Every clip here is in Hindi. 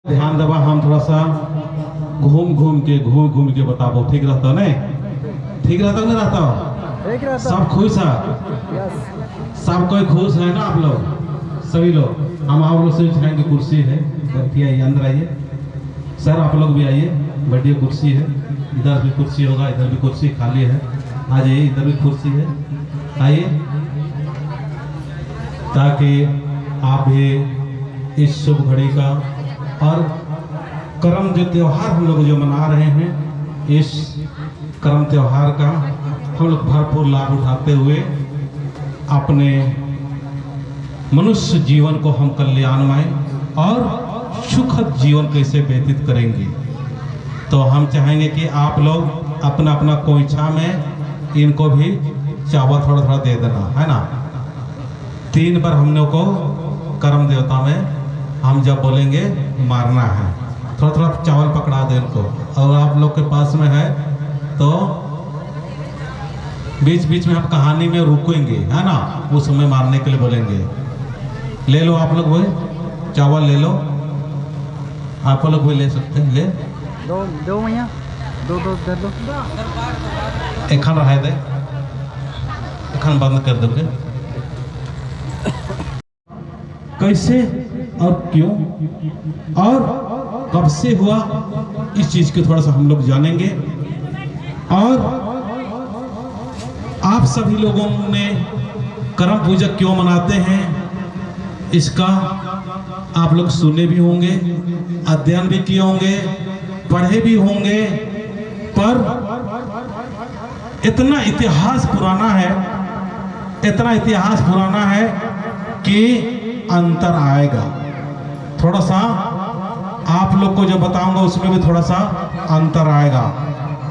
ध्यान दबा, हम थोड़ा सा घूम घूम के बताबो, ठीक रहता नहीं? ठीक रहता नहीं रहता? सब खुश है? सब कोई खुश है ना? आप लोग सभी लोग? हम आप लोग से चाहेंगे, कुर्सी है, बैठिए, आइए अंदर आइए। सर आप लोग भी आइए, बैठिए, कुर्सी है, इधर भी कुर्सी होगा, इधर भी कुर्सी खाली है, आ जाइए, इधर भी कुर्सी है, आइए, ताकि आप भी इस शुभ घड़ी का और करम जो त्योहार हम लोग जो मना रहे हैं, इस करम त्योहार का हम लोग भरपूर लाभ उठाते हुए अपने मनुष्य जीवन को हम कल्याणमय और सुखद जीवन कैसे व्यतीत करेंगे। तो हम चाहेंगे कि आप लोग अपना अपना कोइछा में इनको भी चावल थोड़ा थोड़ा दे देना है ना। 3 बार हम लोग को कर्म देवता में हम जब बोलेंगे मारना है, थोड़ा थोड़ा चावल पकड़ा दे इनको। और आप लोग के पास में है तो बीच बीच में हम कहानी में रुकेंगे, है ना, उस समय मारने के लिए बोलेंगे। ले लो आप लोग, वही चावल ले लो, आप लोग भी ले सकते हैं, ले दो भैया, दो दे दो। एक खान रहा दे, एक खान बंद कर दोगे। कैसे और क्यों और कब से हुआ, इस चीज को थोड़ा सा हम लोग जानेंगे। और आप सभी लोगों ने करम पूजा क्यों मनाते हैं, इसका आप लोग सुने भी होंगे, अध्ययन भी किए होंगे, पढ़े भी होंगे, पर इतना इतिहास पुराना है, इतना इतिहास पुराना है कि अंतर आएगा। थोड़ा सा आप लोग को जो बताऊंगा उसमें भी थोड़ा सा अंतर आएगा।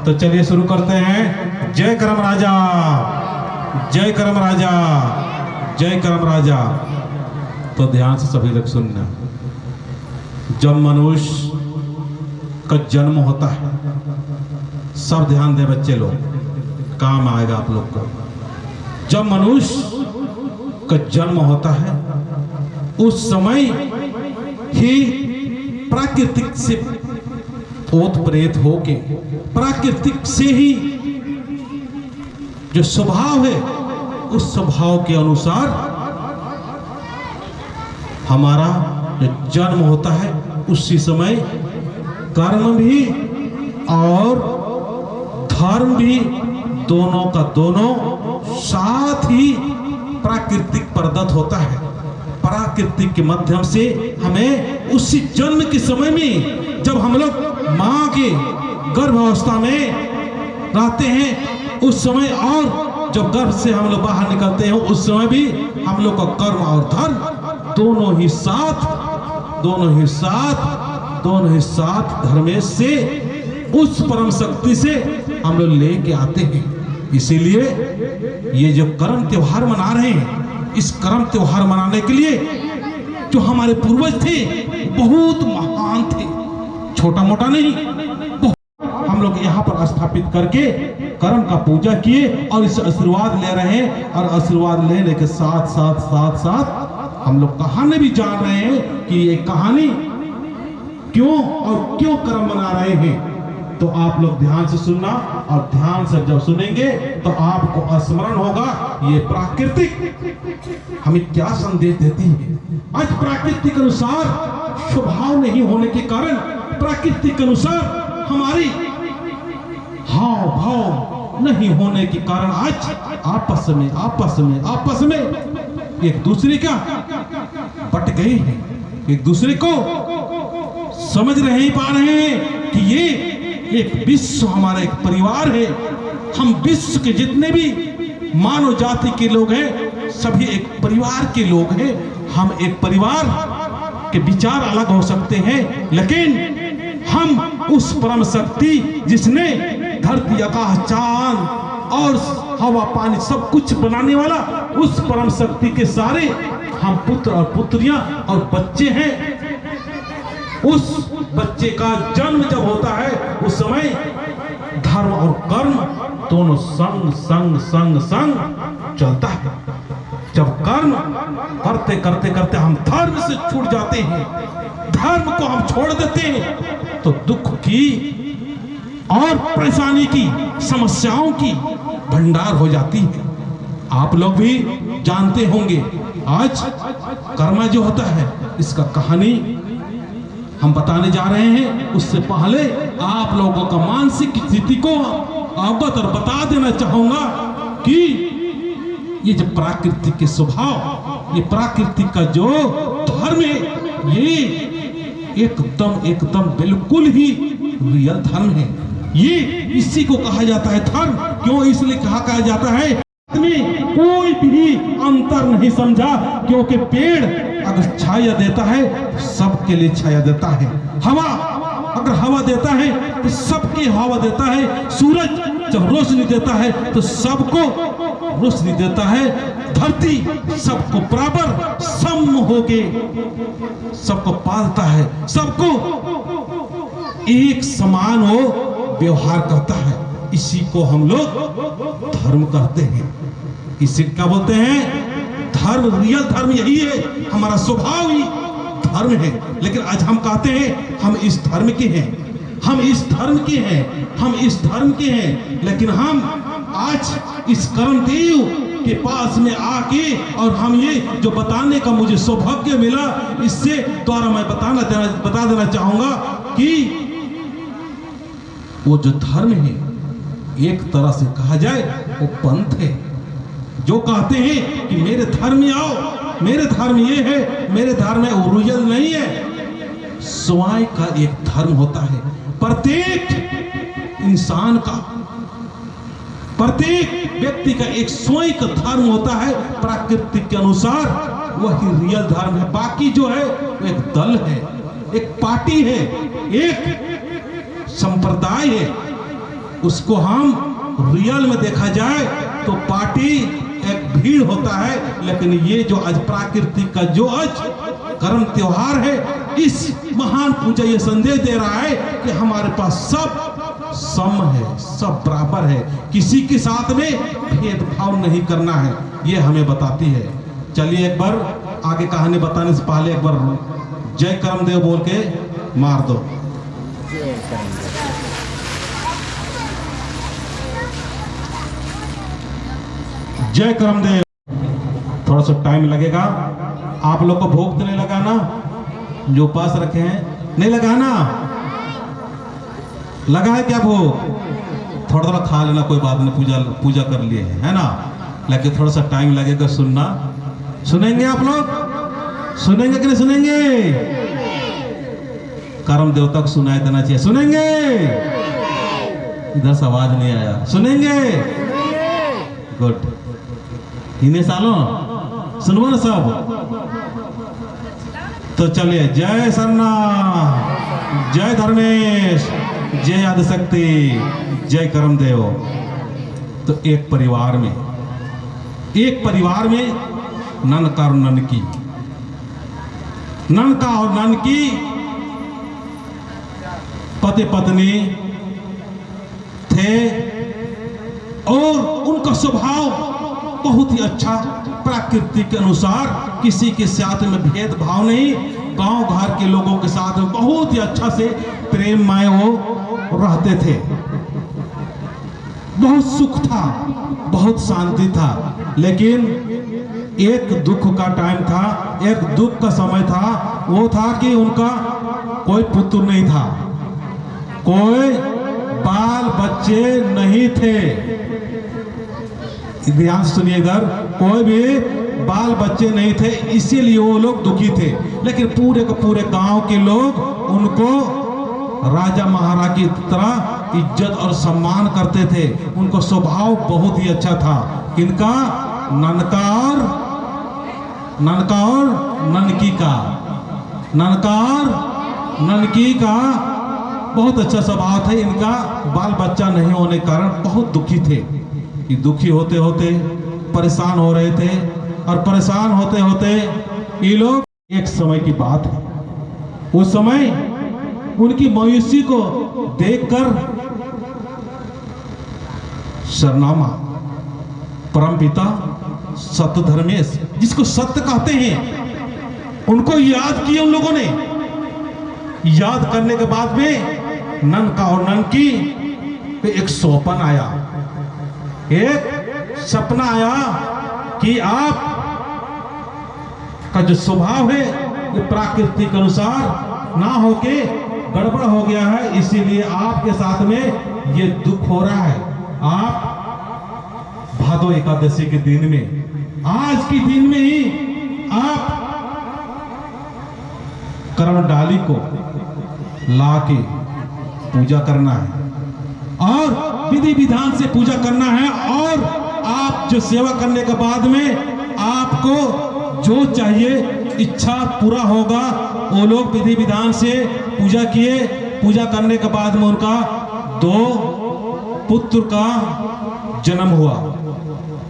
तो चलिए शुरू करते हैं। जय करम राजा, जय करम राजा, जय करम राजा। तो ध्यान से सभी लोग सुनना। जब मनुष्य का जन्म होता है, सब ध्यान दे बच्चे लोग, काम आएगा आप लोग को। जब मनुष्य का जन्म होता है उस समय ही प्राकृतिक से ओत प्रेत होके, प्राकृतिक से ही जो स्वभाव है उस स्वभाव के अनुसार हमारा जो जन्म होता है, उसी समय कर्म भी और धर्म भी दोनों का दोनों साथ ही प्राकृतिक प्रदत्त होता है। प्राकृतिक के माध्यम से हमें उसी जन्म के समय में, जब हम लोग माँ के गर्भावस्था में रहते हैं उस समय, और जब गर्भ से हम लोग बाहर निकलते हैं उस समय भी हम लोग का कर्म और धर्म दोनों ही साथ धर्मेश से, उस परम शक्ति से हम लोग लेके आते हैं। इसीलिए ये जो कर्म त्योहार मना रहे हैं, इस कर्म त्योहार मनाने के लिए जो हमारे पूर्वज थे बहुत महान थे, छोटा मोटा नहीं, हम लोग यहाँ पर स्थापित करके कर्म का पूजा किए और इस आशीर्वाद ले रहे हैं। और आशीर्वाद लेने के साथ साथ हम लोग कहानी भी जान रहे हैं कि ये कहानी क्यों और क्यों कर्म मना रहे हैं। तो आप लोग ध्यान से सुनना, और ध्यान से जब सुनेंगे तो आपको स्मरण होगा ये प्राकृतिक हमें क्या संदेश देती है। आज प्राकृतिक अनुसार स्वभाव नहीं होने के कारण, प्राकृतिक अनुसार हमारी हाव भाव नहीं होने के कारण आज आपस में एक दूसरे का बट गए हैं, एक दूसरे को समझ नहीं पा रहे हैं कि ये एक विश्व हमारा एक परिवार है। हम विश्व के जितने भी मानव जाति के लोग हैं सभी एक परिवार के लोग हैं। हम एक परिवार के विचार अलग हो सकते हैं, लेकिन हम उस परम शक्ति जिसने धरती आकाश चांद और हवा पानी सब कुछ बनाने वाला, उस परम शक्ति के सारे हम पुत्र और पुत्रियां और बच्चे हैं। उस बच्चे का जन्म जब होता है उस समय धर्म और कर्म दोनों संग चलता है। जब कर्म करते करते हम धर्म से छूट जाते हैं धर्म को हम छोड़ देते हैं तो दुख की और परेशानी की, समस्याओं की भंडार हो जाती है। आप लोग भी जानते होंगे, आज कर्म जो होता है इसका कहानी हम बताने जा रहे हैं। उससे पहले आप लोगों का मानसिक स्थिति को अवगत और बता देना चाहूंगा कि ये जो प्राकृतिक के स्वभाव, ये प्राकृतिक का जो धर्म है, ये एकदम बिल्कुल ही रियल धर्म है। ये इसी को कहा जाता है धर्म। क्यों इसलिए कहा जाता है? में कोई भी अंतर नहीं समझा, क्योंकि पेड़ अगर छाया देता है तो सबके लिए छाया देता है। हवा अगर हवा देता है तो सबकी हवा देता है। सूरज जब रोशनी देता है तो सबको रोशनी देता है। धरती सबको बराबर सम होके सबको पालता है, सबको एक समान वो व्यवहार करता है। इसी को हम लोग धर्म कहते हैं। इसी क्या बोलते हैं? धर्म। रियल धर्म यही है, हमारा स्वभाव ही धर्म है। लेकिन आज हम कहते हैं हम इस धर्म के हैं, हम इस धर्म के हैं, हम इस धर्म के हैं। लेकिन हम आज इस कर्मदेव के पास में आके और हम ये जो बताने का मुझे सौभाग्य मिला, इससे द्वारा मैं बता देना चाहूंगा कि वो जो धर्म है एक तरह से कहा जाए वो पंथ है। जो कहते हैं कि मेरे धर्म में आओ, मेरे धर्म ये है, मेरे धर्म में वो रियल नहीं है। स्वयं का एक धर्म होता है। प्रत्येक इंसान का, प्रत्येक व्यक्ति का एक स्वयं का धर्म होता है। प्राकृतिक के अनुसार वही रियल धर्म है। बाकी जो है वो एक दल है, एक पार्टी है, एक संप्रदाय है। उसको हम रियल में देखा जाए तो पार्टी एक भीड़ होता है। लेकिन ये जो आज प्राकृतिक का जो आज कर्म त्योहार है, इस महान पूजा ये संदेश दे रहा है कि हमारे पास सब सम है, सब बराबर है, किसी के साथ में भेदभाव नहीं करना है, ये हमें बताती है। चलिए एक बार आगे कहानी बताने से पहले एक बार जय कर्मदेव बोल के मार दो। जय कर्मदेव। थोड़ा सा टाइम लगेगा। आप लोग को भूख तो नहीं लगा ना? जो उपास रखे हैं नहीं लगा ना? लगा है क्या भूख? थोड़ा थोड़ा खा लेना, कोई बात नहीं, पूजा कर लिए है ना? लेकिन थोड़ा सा टाइम लगेगा सुनना। सुनेंगे आप लोग? सुनेंगे कि नहीं सुनेंगे? कर्म देवता को सुनाई देना चाहिए। सुनेंगे? इधर से आवाज नहीं आया। सुनेंगे? गुड। इन्हें सालों सुनवा ना सब। तो चलिए, जय सरना, जय धर्मेश, जय आदिशक्ति, जय कर्मदेव। तो एक परिवार में ननका और ननकी, ननका और ननकी पति पत्नी थे और उनका स्वभाव बहुत ही अच्छा, प्राकृतिक के अनुसार किसी के साथ में भेदभाव नहीं, गांव घर के लोगों के साथ में बहुत ही अच्छा से प्रेममय वो रहते थे। बहुत सुख था, बहुत शांति था। लेकिन एक दुख का टाइम था, एक दुख का समय था। वो था कि उनका कोई पुत्र नहीं था, कोई बाल बच्चे नहीं थे। ध्यान सुनिए इधर, कोई भी बाल बच्चे नहीं थे, इसीलिए वो लोग दुखी थे। लेकिन पूरे के पूरे गांव के लोग उनको राजा महाराजा की तरह इज्जत और सम्मान करते थे। उनको स्वभाव बहुत ही अच्छा था। किनका? ननका और ननकी का, ननका और ननकी का बहुत अच्छा स्वभाव था। इनका बाल बच्चा नहीं होने के कारण बहुत दुखी थे। ये दुखी होते होते परेशान हो रहे थे और परेशान होते होते ये लोग, एक समय की बात है, उस समय उनकी मयूसी को देखकर शरनामा परमपिता सत्य धर्मेश, जिसको सत्य कहते हैं, उनको याद किया उन लोगों ने याद करने के बाद में नन का और नन की पे एक सौपन आया, एक सपना आया कि आप का जो स्वभाव है वो प्राकृतिक के अनुसार ना होके गड़बड़ हो गया है, इसीलिए आपके साथ में ये दुख हो रहा है। आप भादो एकादशी के दिन में, आज के दिन में ही आप कर्म डाली को लाके पूजा करना है और विधि विधान से पूजा करना है, और आप जो सेवा करने के बाद में आपको जो चाहिए इच्छा पूरा होगा। वो लोग विधि विधान से पूजा किए, पूजा करने के बाद में उनका 2 पुत्र का जन्म हुआ।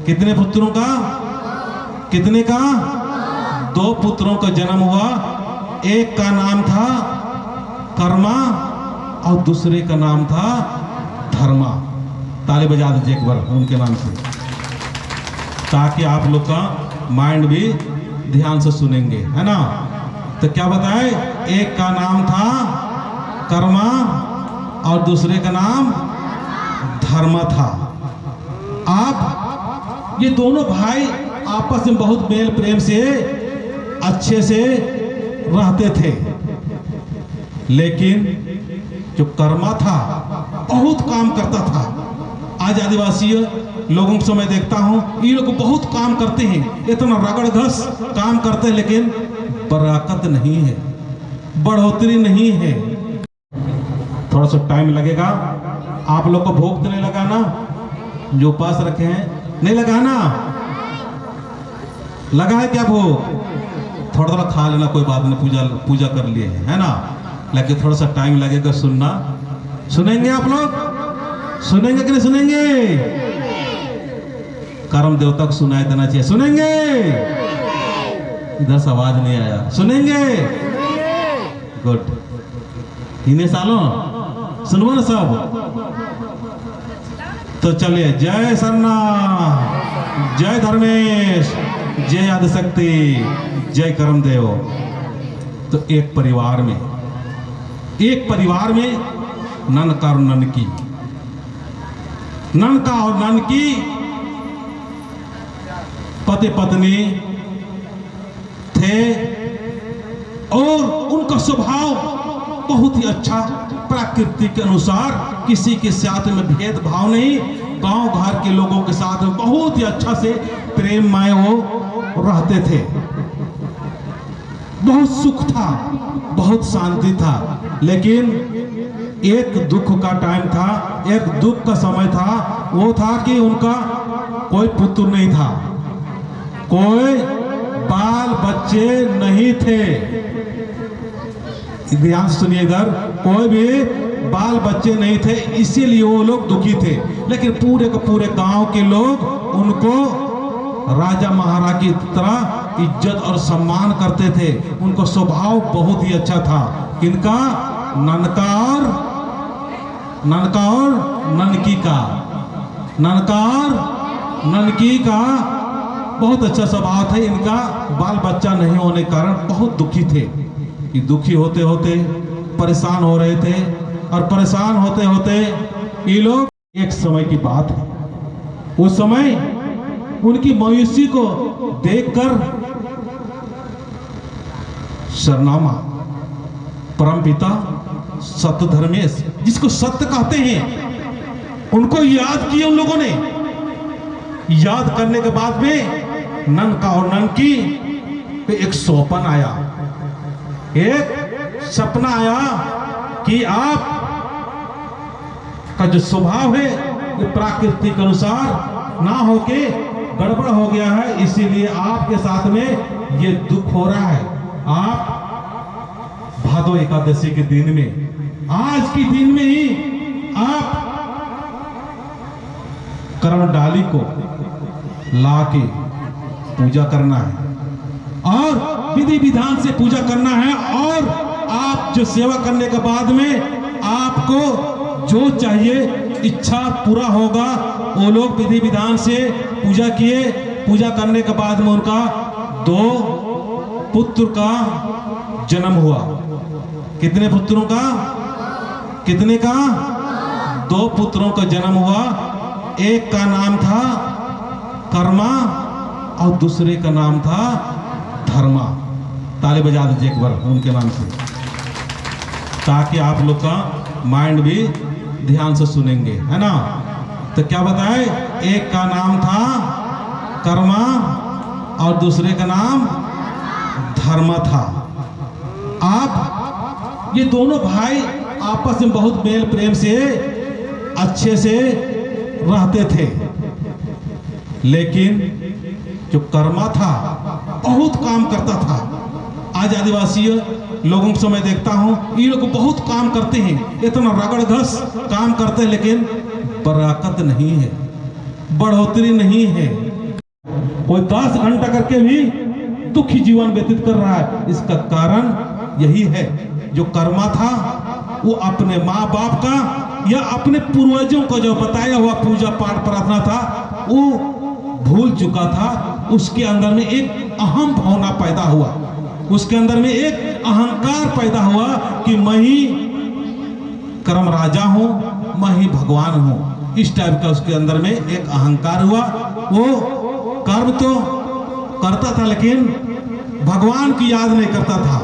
कितने पुत्रों का? कितने का? 2 पुत्रों का जन्म हुआ। एक का नाम था कर्मा और दूसरे का नाम था धर्मा। ताली बजा दीजिए एक बार उनके नाम से, ताकि आप लोग का माइंड भी ध्यान से सुनेंगे, है ना। तो क्या बताए? एक का नाम था कर्मा और दूसरे का नाम धर्मा था। आप ये दोनों भाई आपस में बहुत मेल प्रेम से अच्छे से रहते थे, लेकिन जो कर्मा था बहुत काम करता था। आज आदिवासी लोगों को मैं देखता हूँ, ये लोग बहुत काम करते हैं, इतना रगड़ घस काम करते हैं, लेकिन बरकत नहीं है, बढ़ोतरी नहीं है। थोड़ा सा टाइम लगेगा। आप लोग को भूख तो नहीं लगा ना? जो उपास रखे हैं नहीं लगा ना? लगा है क्या भूख? थोड़ा थोड़ा खा लेना, कोई बात नहीं, पूजा कर लिए है ना, लेकिन थोड़ा सा टाइम लगेगा सुनना। सुनेंगे आप लोग? सुनेंगे कि नहीं सुनेंगे? कर्म देवता को सुनाई देना चाहिए। सुनेंगे? इधर से आवाज नहीं आया। सुनेंगे? गुड। इन्हें सालों सुनवा ना सब। तो चलिए, जय सरना, जय धर्मेश, जय आदिशक्ति, जय कर्मदेव। तो एक परिवार में नन का और नन की, नन का और नन की पति पत्नी थे, और उनका स्वभाव बहुत ही अच्छा, प्रकृति के अनुसार, किसी के साथ में भेदभाव नहीं, गांव घर के लोगों के साथ में बहुत ही अच्छा से प्रेममय वो रहते थे। बहुत सुख था, बहुत शांति था। लेकिन एक दुख का टाइम था, एक दुख का समय था। वो था कि उनका कोई पुत्र नहीं था, कोई बाल बच्चे नहीं थे। ध्यान से सुनिए, इधर कोई भी बाल बच्चे नहीं थे, इसीलिए वो लोग दुखी थे। लेकिन पूरे के पूरे गांव के लोग उनको राजा महाराज की तरह इज्जत और सम्मान करते थे। उनको स्वभाव बहुत ही अच्छा था। किनका? ननका और ननकी का, ननका और ननकी का बहुत अच्छा स्वभाव था इनका। बाल बच्चा नहीं होने के कारण बहुत दुखी थे। कि दुखी होते होते परेशान हो रहे थे, और परेशान होते होते ये लोग, एक समय की बात है, उस समय उनकी मयूसी को देखकर शरनामा परमपिता सत्य धर्मेश, जिसको सत्य कहते हैं, उनको याद किए उन लोगों ने। याद करने के बाद में नन का और नन की पे एक सौपन आया, एक सपना आया कि आप का जो स्वभाव है वो प्राकृतिक के अनुसार ना होके गड़बड़ हो गया है, इसीलिए आपके साथ में ये दुख हो रहा है। आप भादो एकादशी के दिन में, आज के दिन में ही आप कर्म डाली को लाके पूजा करना है और विधि विधान से पूजा करना है, और आप जो सेवा करने के बाद में आपको जो चाहिए इच्छा पूरा होगा। वो लोग विधि विधान से पूजा किए, पूजा करने के बाद में उनका 2 पुत्र का जन्म हुआ। कितने पुत्रों का? कितने का? 2 पुत्रों का जन्म हुआ। एक का नाम था कर्मा और दूसरे का नाम था धर्मा। ताली बजा दीजिए एक बार उनके नाम से, ताकि आप लोग का माइंड भी ध्यान से सुनेंगे, है ना। तो क्या बताए? एक का नाम था कर्मा और दूसरे का नाम धर्मा था। आप ये दोनों भाई आपस में बहुत मेल प्रेम से अच्छे से रहते थे, लेकिन जो कर्मा था बहुत काम करता था। आज आदिवासी लोगों को मैं देखता हूं, ये लोग बहुत काम करते हैं, इतना रगड़ घस काम करते हैं, लेकिन बरकत नहीं है, बढ़ोतरी नहीं है। कोई 10 घंटा करके भी दुखी जीवन व्यतीत कर रहा है। इसका कारण यही है, जो कर्मा था वो अपने माँ बाप का या अपने पूर्वजों को जो बताया हुआ पूजा पाठ प्रार्थना था वो भूल चुका था। उसके अंदर में एक अहम भावना पैदा हुआ, उसके अंदर में एक अहंकार पैदा हुआ कि मैं ही कर्म राजा हूं, मैं ही भगवान हूं। इस टाइप का उसके अंदर में एक अहंकार हुआ। वो कर्म तो करता था लेकिन भगवान की याद नहीं करता था,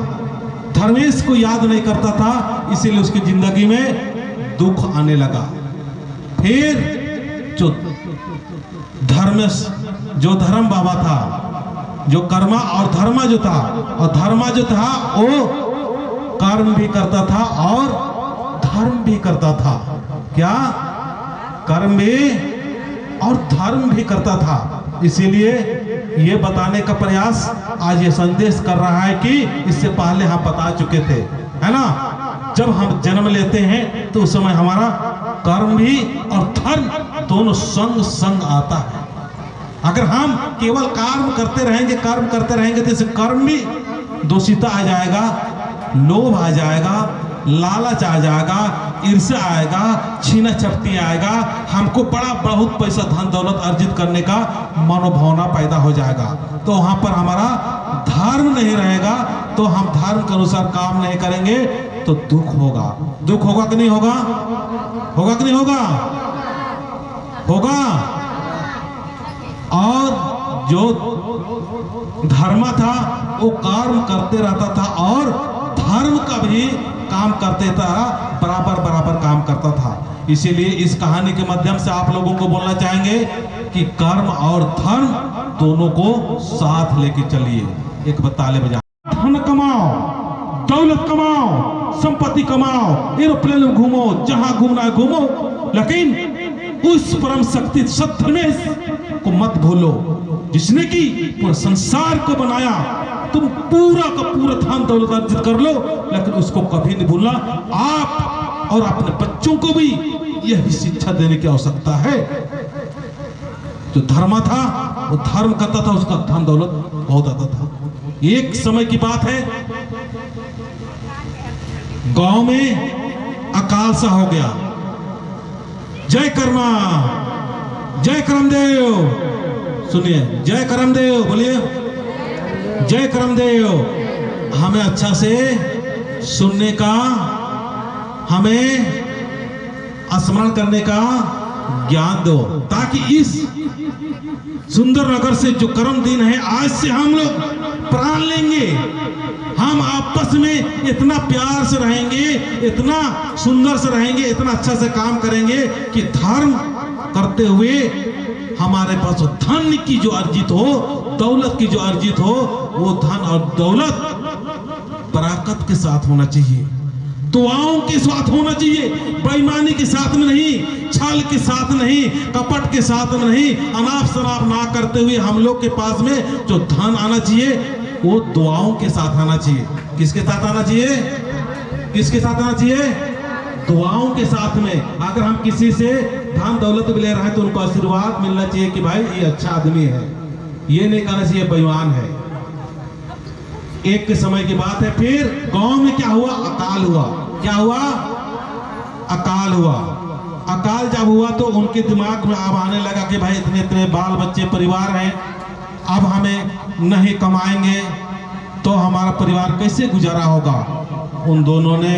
धर्मेश को याद नहीं करता था, इसीलिए उसकी जिंदगी में दुख आने लगा। फिर जो धर्मेश, जो धर्म बाबा था, जो कर्मा और धर्मा जो था, और धर्मा जो था वो कर्म भी करता था और धर्म भी करता था। क्या? कर्म भी और धर्म भी करता था। इसीलिए ये बताने का प्रयास आज ये संदेश कर रहा है कि इससे पहले हम बता चुके थे, है ना। जब हम जन्म लेते हैं तो उस समय हमारा कर्म भी और धर्म दोनों संग संग आता है। अगर हम केवल कर्म करते रहेंगे तो इसे कर्म भी दोषिता आ जाएगा, लोभ आ जाएगा, लालच आ जाएगा, ईर्ष्या आएगा, छीना झपटी आएगा, हमको बड़ा बहुत पैसा धन दौलत अर्जित करने का मनोभावना पैदा हो जाएगा। तो वहां पर हमारा धर्म नहीं रहेगा, तो हम धर्म के अनुसार काम नहीं करेंगे तो दुख होगा। दुख होगा कि नहीं होगा? होगा कि नहीं होगा? होगा। और जो धर्म था वो कर्म करते रहता था और धर्म का भी काम करते था, बराबर बराबर काम करता था। इसीलिए इस कहानी के माध्यम से आप लोगों को बोलना चाहेंगे कि कर्म और धर्म दोनों को साथ लेके चलिए। एक बताले बजा, धन कमाओ, दौलत कमाओ, संपत्ति कमाओ, एरोप्लेन में घूमो, जहां घूमना है घूमो, लेकिन उस परम शक्ति सत्धर्मेश को मत भूलो, जिसने कि पूरे संसार को बनाया। तुम पूरा का पूरा धन दौलत अर्जित कर लो, लेकिन उसको कभी नहीं भूलना। आप और अपने बच्चों को भी यही शिक्षा देने की आवश्यकता है। जो धर्म था वो धर्म करता था, उसका धन दौलत बहुत आता था। एक समय की बात है, गांव में अकाल सा हो गया। जय कर्मा, जय करमदेव, सुनिए, जय करमदेव, बोलिए जय करमदेव। हमें अच्छा से सुनने का, हमें स्मरण करने का ज्ञान दो, ताकि इस सुंदर नगर से जो कर्म दिन है, आज से हम लोग प्राण लेंगे। हम आपस में इतना प्यार से रहेंगे, इतना सुंदर से रहेंगे, इतना अच्छा से काम करेंगे कि धर्म करते हुए हमारे पास धन की जो अर्जित हो, दौलत की जो अर्जित हो, वो धन और दौलत बरकत के साथ होना चाहिए, दुआओं के साथ होना चाहिए, बेईमानी के साथ में नहीं, छल के साथ नहीं, कपट के साथ में नहीं, अनाप शनाप ना करते हुए हम लोग के पास में जो धन आना चाहिए वो दुआओं के साथ आना चाहिए। किसके साथ आना चाहिए? किसके साथ आना चाहिए? दुआओं के साथ में। अगर हम किसी से धन दौलत भी ले रहे हैं तो उनको आशीर्वाद मिलना चाहिए कि भाई ये अच्छा आदमी है, ये नहीं कहना चाहिए बेईमान है। एक के समय की बात है, फिर गांव में क्या हुआ? अकाल हुआ। क्या हुआ? अकाल हुआ। अकाल जब हुआ तो उनके दिमाग में अब आने लगा कि भाई इतने इतने बाल बच्चे परिवार हैं, अब हमें नहीं कमाएंगे तो हमारा परिवार कैसे गुजारा होगा। उन दोनों ने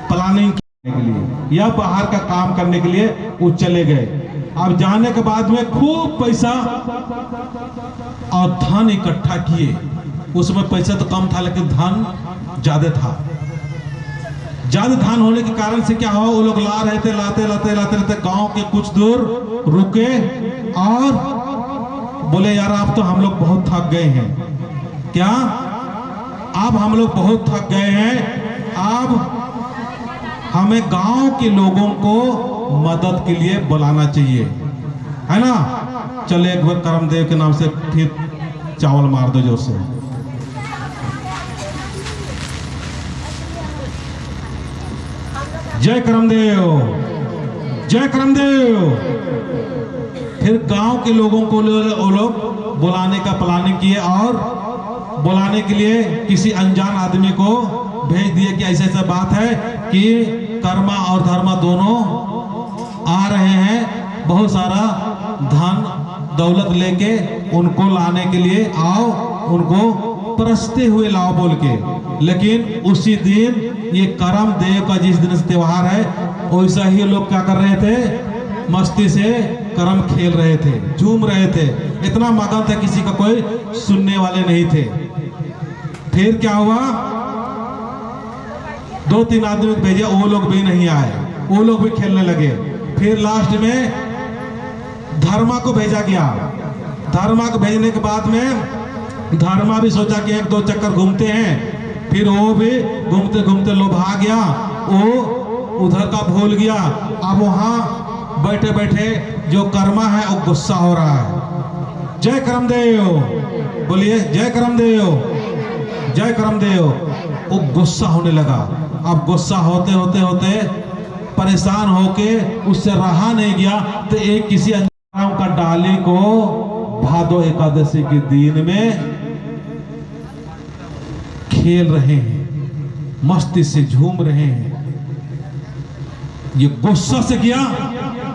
प्लानिंग करने के लिए या बाहर का काम करने के लिए वो चले गए। अब जाने के बाद में खूब पैसा और धन इकट्ठा किए। उसमें पैसा तो कम था लेकिन धन ज्यादा था। ज्यादा धन होने के कारण से क्या हुआ, वो लोग ला रहे थे, लाते गांव के कुछ दूर रुके और बोले यार अब तो हम लोग बहुत थक गए हैं। क्या अब हम लोग बहुत थक गए हैं, अब हमें गांव के लोगों को मदद के लिए बुलाना चाहिए, है ना। चले एक बार करमदेव के नाम से फिर चावल मार दो जोर से। जय करमदेव, जय करमदेव। फिर गांव के लोगों को वो लोग बुलाने का प्लानिंग किए और बुलाने के लिए किसी अनजान आदमी को भेज दिए कि ऐसे ऐसा बात है कि कर्मा और धर्मा दोनों आ रहे हैं, बहुत सारा धन दौलत लेके उनको लाने के लिए आओ, उनको परसते हुए लाओ बोल के। लेकिन उसी दिन ये करम देव का जिस दिन से त्योहार है, वैसा ही लोग क्या कर रहे थे, मस्ती से करम खेल रहे थे, झूम रहे थे। इतना मगन था किसी का कोई सुनने वाले नहीं थे। फिर क्या हुआ, 2-3 आदमी भेजे, वो लोग भी नहीं आए, वो लोग भी खेलने लगे। फिर लास्ट में धर्मा को भेजा गया। धर्मा को भेजने के बाद में धर्मा भी सोचा कि 1-2 चक्कर घूमते हैं। फिर वो भी घूमते घूमते लोभा गया, वो उधर का भूल गया। अब वहां बैठे बैठे जो कर्मा है वो गुस्सा हो रहा है। जय करमदेव बोलिए, जय करमदेव, जय करमदेव। वो गुस्सा होने लगा। अब गुस्सा होते होते होते परेशान होके उससे रहा नहीं गया, तो एक किसी अंजान का डाली को भादो एकादशी के दिन में खेल रहे हैं, मस्ती से झूम रहे हैं। ये गुस्सा से किया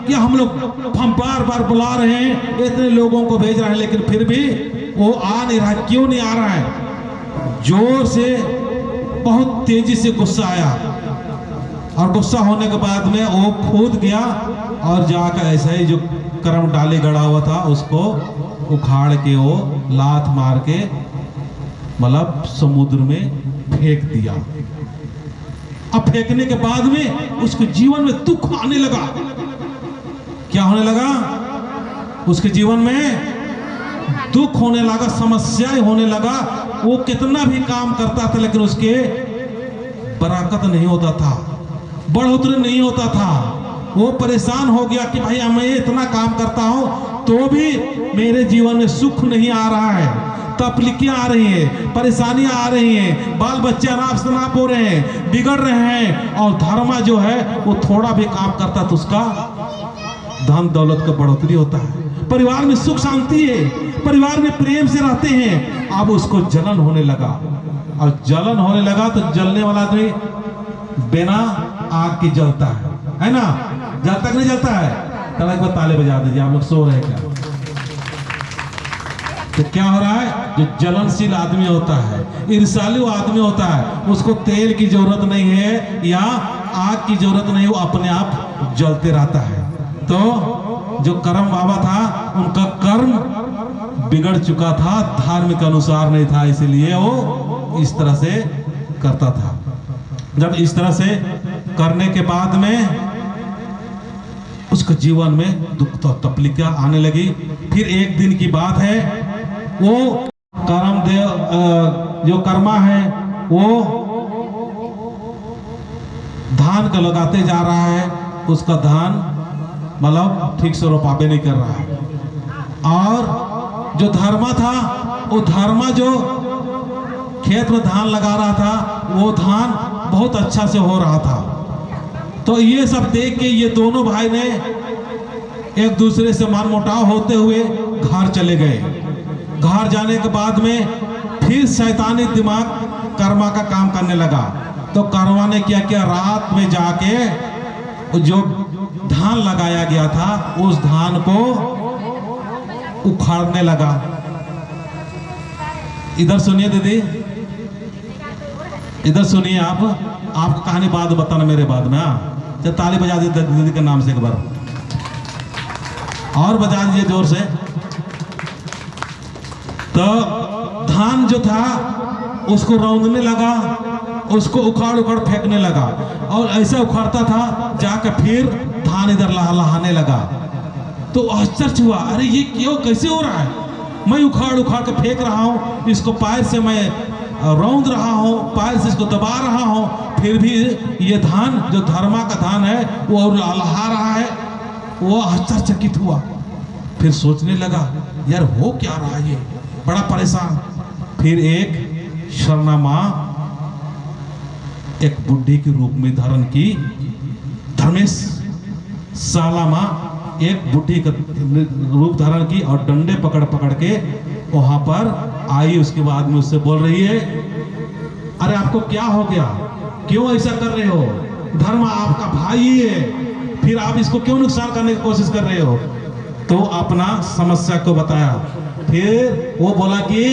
कि हम बार बार बुला रहे हैं, इतने लोगों को भेज रहे हैं, लेकिन फिर भी वो आ नहीं रहा, क्यों नहीं आ रहा है। जोर से बहुत तेजी से गुस्सा आया और गुस्सा होने के बाद में वो कूद गया और जाकर ऐसा ही जो कर्म डाली गड़ा हुआ था उसको उखाड़ के वो लात मार के मतलब समुद्र में फेंक दिया। अब फेंकने के बाद में उसके जीवन में दुख आने लगा। क्या होने लगा, उसके जीवन में दुख होने लगा, समस्याएं होने लगा। वो कितना भी काम करता था लेकिन उसके बरकत नहीं होता था, बढ़ोतरी नहीं होता था। वो परेशान हो गया कि भाई मैं इतना काम करता हूं तो भी मेरे जीवन में सुख नहीं आ रहा है, तकलीफें आ रही हैं, परेशानियां आ रही हैं, बाल बच्चे अनाप शनाप हो रहे हैं, बिगड़ रहे हैं। और धर्मा जो है वो थोड़ा भी काम करता तो उसका धन दौलत का बढ़ोतरी होता है, परिवार में सुख शांति है, परिवार में प्रेम से रहते हैं। अब उसको जलन होने लगा और जलन होने लगा तो जलने वाला आदमी बिना आग की जलता है ना, जलता कि नहीं जलता है। तब एक बार ताले बजा दीजिए, आप लोग सो रहे हैं क्या। तो क्या हो रहा है, जो जलनशील आदमी होता है, ईर्ष्यालु आदमी होता है, उसको तेल की जरूरत नहीं है या आग की जरूरत नहीं, वो अपने आप जलते रहता है। तो जो कर्म बाबा था उनका कर्म बिगड़ चुका था, धार्मिक अनुसार नहीं था, इसलिए वो इस तरह से करता था। जब इस तरह से करने के बाद में उसके जीवन में दुख तो तकलीफें आने लगी। फिर एक दिन की बात है, वो करमदेव जो कर्मा है वो धान का लगाते जा रहा है, उसका धान मतलब ठीक से रोपाबे नहीं कर रहा है। और जो धर्मा था, वो धर्मा जो खेत में धान लगा रहा था, वो धान बहुत अच्छा से हो रहा था। तो ये सब देख के ये दोनों भाई ने एक दूसरे से मनमुटाव होते हुए घर चले गए। घर जाने के बाद में फिर शैतानी दिमाग कर्मा का काम करने लगा। तो कर्मा ने क्या किया, रात में जाके जो धान लगाया गया था उस धान को उखाड़ने लगा। इधर सुनिए दीदी, इधर सुनिए आप, आपको कहानी बाद बताना मेरे बाद में। हाँ, जब ताली बजा दीजिए दीदी के नाम से एक बार, और बजा दीजिए जोर से। तो धान जो था उसको रौंदने लगा, उसको उखाड़ उखाड़ फेंकने लगा, और ऐसा उखाड़ता था जाकर फिर धान इधर लहाने लगा। तो आश्चर्य हुआ, अरे ये क्यों, कैसे हो रहा है? मैं उखाड़ उखाड़ के फेंक रहा हूँ, इसको पैर से मैं रौंद रहा हूँ, पैर से इसको दबा रहा हूँ, फिर भी ये धान जो धर्मा का धान है वो और लहा रहा है। वो आश्चर्यचकित हुआ, फिर सोचने लगा यार हो क्या रहा है, ये बड़ा परेशान। फिर एक शरणा माँ एक बुढ़ी के रूप में धारण की, धर्मेश साला माँ एक बुढ़ी का रूप धारण की और डंडे पकड़ पकड़ के वहां पर आई। उसके बाद में उससे बोल रही है, अरे आपको क्या हो गया, क्यों ऐसा कर रहे हो? धर्म आपका भाई ही है, फिर आप इसको क्यों नुकसान करने की कोशिश कर रहे हो? तो अपना समस्या को बताया। फिर वो बोला कि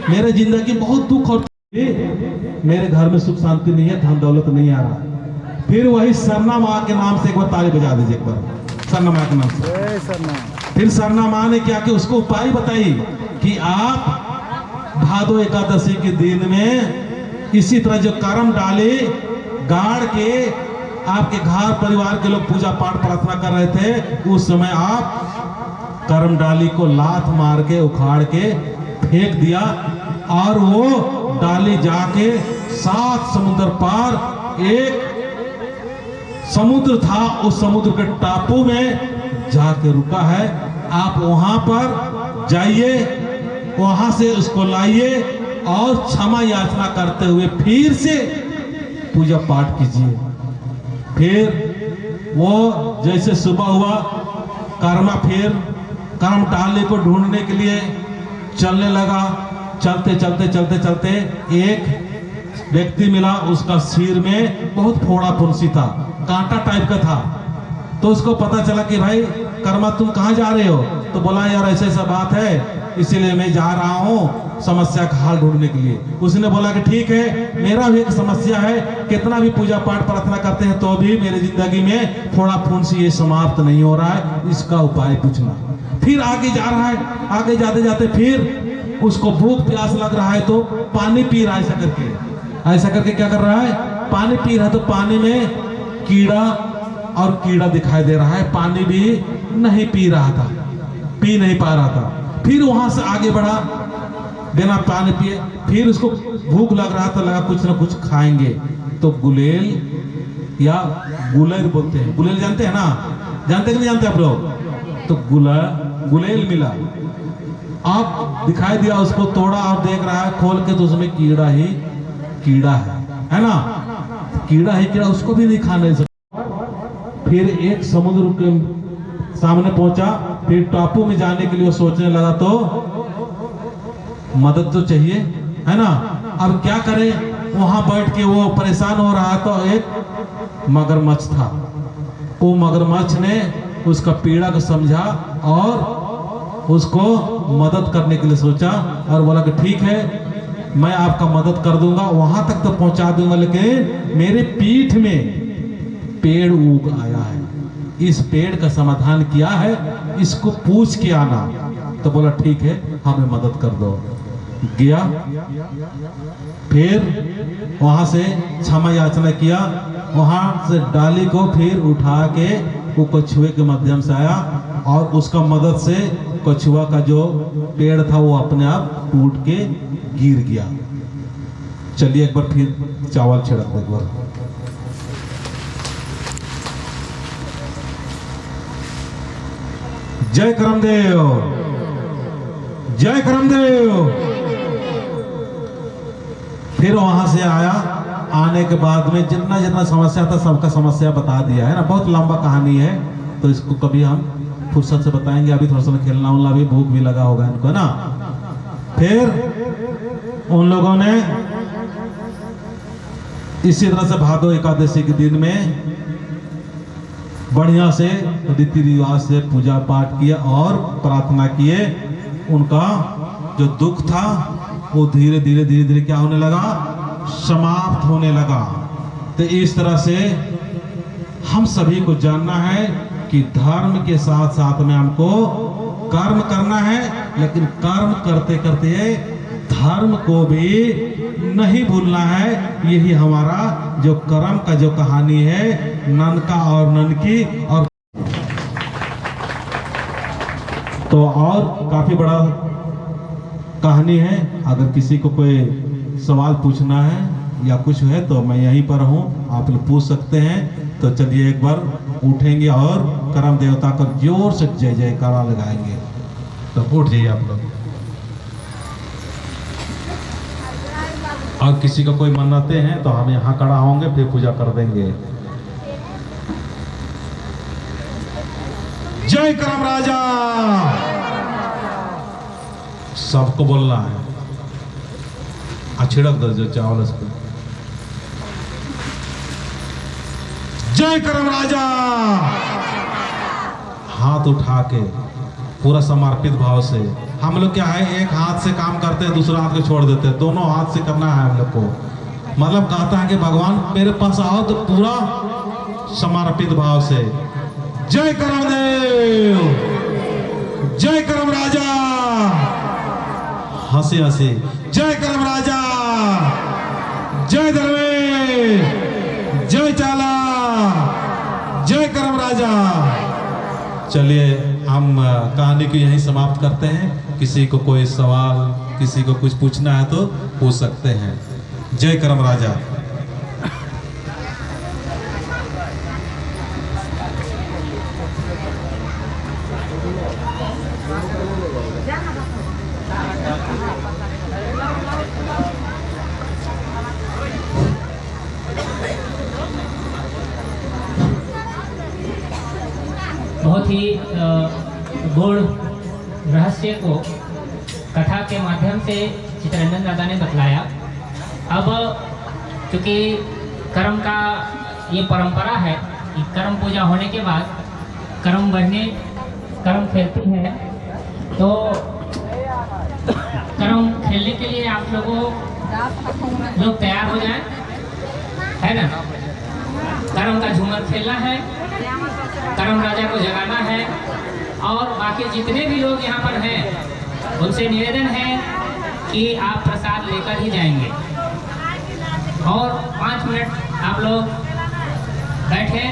मेरे जिंदगी बहुत दुख और मेरे घर में सुख शांति नहीं है, धन दौलत नहीं आ रहा। फिर वही सरना माँ के नाम से एक बार ताली बजा दीजिए, एक बार सरना माँ के नाम से। फिर सरना माँ ने क्या कि उसको उपाय बताई कि आप भादो एकादशी के दिन में इसी तरह जो कर्म डाले गाड़ के आपके घर परिवार के लोग पूजा पाठ प्रार्थना कर रहे थे, उस समय आप कर्म डाली को लात मार के उखाड़ के फेंक दिया, और वो डाली जाके 7 समुद्र पार एक समुद्र था, उस समुद्र के टापू में जाके रुका है। आप वहां पर जाइए, वहां से उसको लाइए और क्षमा याचना करते हुए फिर से पूजा पाठ कीजिए। फिर वो जैसे सुबह हुआ, कर्मा फिर कर्म टाले को ढूंढने के लिए चलने लगा। चलते चलते चलते चलते एक व्यक्ति मिला, उसका सिर में बहुत फोड़ा फुंसी था, कांटा टाइप का था। तो उसको पता चला कि भाई कर्मा तुम कहाँ जा रहे हो? तो बोला यार ऐसा ऐसा बात है, इसीलिए मैं जा रहा हूँ समस्या का हल ढूंढने के लिए। उसने बोला कि ठीक है, मेरा भी एक समस्या है, कितना भी पूजा पाठ प्रार्थना करते हैं तो भी मेरी जिंदगी में फोड़ा फुंसी ये समाप्त नहीं हो रहा है, इसका उपाय पूछना। फिर आगे जा रहा है, आगे जाते जाते फिर उसको भूख प्यास लग रहा है तो पानी पी रहा है। ऐसा करके क्या कर रहा है, पानी पी रहा है, तो पानी में कीड़ा और कीड़ा दिखाई दे रहा है, पानी भी नहीं पी रहा था, पी नहीं पा रहा था। फिर वहां से आगे बढ़ा बिना पानी पिए, फिर उसको भूख लग रहा था, लगा कुछ ना कुछ खाएंगे। तो गुलेल या गुलेल बोलते हैं, गुलेल जानते हैं ना, जानते कि नहीं जानते आप लोग? तो गुलेल मिला, आप दिखाई दिया, उसको तोड़ा और देख रहा है खोल के, तो उसमें कीड़ा ही कीड़ा है ना, कीड़ा ही कीड़ा, उसको भी नहीं खाने से। फिर एक समुद्र के सामने पहुंचा, फिर टापू में जाने के लिए सोचने लगा, तो मदद तो चाहिए है ना, अब क्या करे? वहां बैठ के वो परेशान हो रहा, तो एक मगरमच्छ था, वो मगरमच्छ ने उसका पीड़ा को समझा और उसको मदद करने के लिए सोचा, और बोला कि ठीक है मैं आपका मदद कर दूंगा, वहां तक तो पहुंचा दूंगा, लेकिन मेरे पीठ में पेड़ उग आया है, इस पेड़ का समाधान क्या है, इसको पूछ के आना। तो बोला ठीक है, हमें मदद कर दो। गया, फिर वहां से क्षमा याचना किया, वहां से डाली को फिर उठा के वो कछुए के माध्यम से आया, और उसका मदद से कछुआ का जो पेड़ था वो अपने आप टूट के गिर गया। चलिए एक बार फिर चावल छिड़क दो एक बार। जय करमदेव, जय करमदेव। फिर वहां से आया, आने के बाद में जितना जितना समस्या था सबका समस्या बता दिया है ना, बहुत लंबा कहानी है, तो इसको कभी हम फुर्सत से बताएंगे। अभी थोड़ा सा खेलना उलना भी, भूख भी लगा होगा इनको ना। फिर उन लोगों ने इसी तरह से भादो एकादशी के दिन में बढ़िया से रीति रिवाज से पूजा पाठ किया और प्रार्थना किए। उनका जो दुख था वो धीरे धीरे धीरे धीरे क्या होने लगा, समाप्त होने लगा। तो इस तरह से हम सभी को जानना है कि धर्म के साथ साथ में हमको कर्म करना है, लेकिन कर्म करते करते धर्म को भी नहीं भूलना है। यही हमारा जो कर्म का जो कहानी है, ननका और ननकी। और तो और काफी बड़ा कहानी है। अगर किसी को कोई सवाल पूछना है या कुछ है तो मैं यहीं पर हूँ, आप लोग पूछ सकते हैं। तो चलिए एक बार उठेंगे और करम देवता का जोर से जय जयकारा लगाएंगे। तो उठ जाइए आप लोग। और किसी का कोई मन्नतें हैं तो हम यहाँ खड़ा होंगे, फिर पूजा कर देंगे। जय करम राजा। सबको बोलना है। छिड़क दो जो चावल उस पर। जय करम राजा। हाथ उठा के पूरा समर्पित भाव से। हम लोग क्या है, एक हाथ से काम करते हैं, दूसरा हाथ को छोड़ देते हैं। दोनों हाथ से करना है हम लोग को। मतलब कहता है कि भगवान मेरे पास आओ तो पूरा समर्पित भाव से। जय करम देव, जय करम राजा। हंसी हंसी जय करम राजा, जय धर्मे, जय चाला, जय करम राजा। चलिए हम कहानी को यहीं समाप्त करते हैं। किसी को कोई सवाल, किसी को कुछ पूछना है तो पूछ सकते हैं। जय करम राजा। बहुत ही गूढ़ रहस्य को कथा के माध्यम से चित्तरंजन दादा ने बतलाया। अब चूँकि कर्म का ये परंपरा है कि कर्म पूजा होने के बाद कर्म बढ़ने, कर्म खेलती है, तो कर्म खेलने के लिए आप लोग तैयार हो जाएं, है ना। कर्म का झूमर खेलना है, करम राजा को जगाना है। और बाकी जितने भी लोग यहाँ पर हैं उनसे निवेदन है कि आप प्रसाद लेकर ही जाएंगे। और 5 मिनट आप लोग बैठे